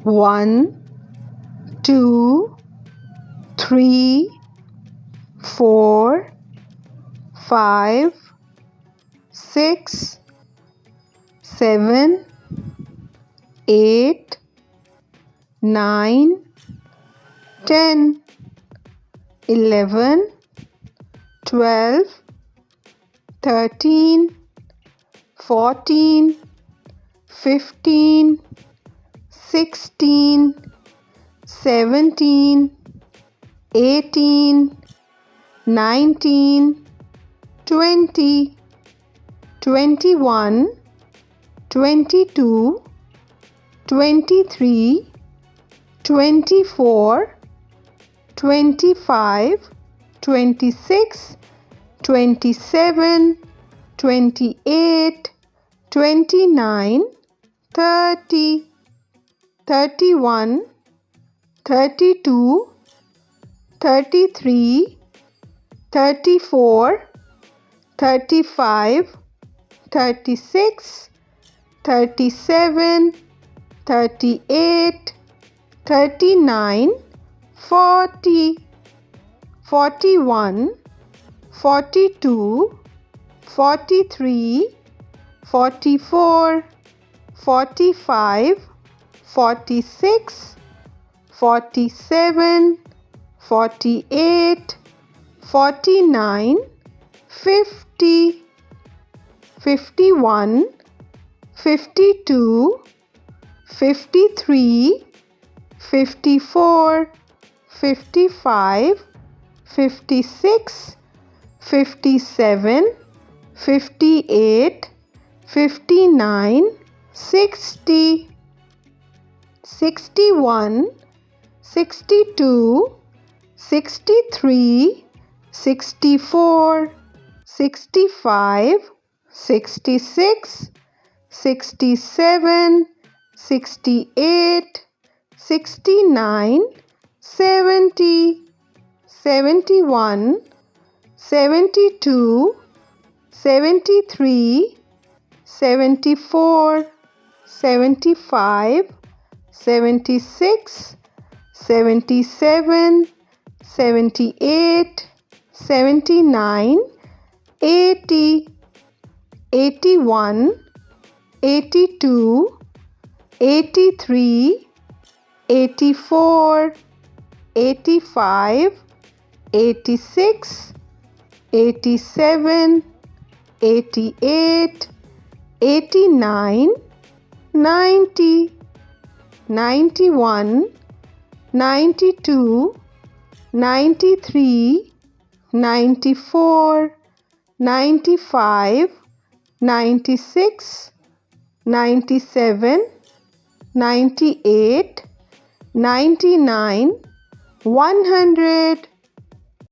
1, 2, 3, 4, 5, 6, 7, 8, 9, 10, 11, 12, 13, 14, 15, 16, 17, 18, 19, 20, 21, 22, 23, 24, 25, 26, 27, 28, 29, 30, 31, 32, 33, 34, 35, 36, 37, 38, 39, 40, 41, 42, 43, 44, 45, 46, 47, 48, 49, 50, 51, 52, 53, 54, 55, 56, 57, 58, 59, 60, 61, 62, 63, 64, 65, 66, 67, 68, 69, 70, 71, 72, 73, 74, 75, 76, 77, 78, 79, 80, 81, 82, 83, 84, 85, 86, 87, 88, 89, 90, 91, 92, 93, 94, 95, 96, 97, 98, 99, 100,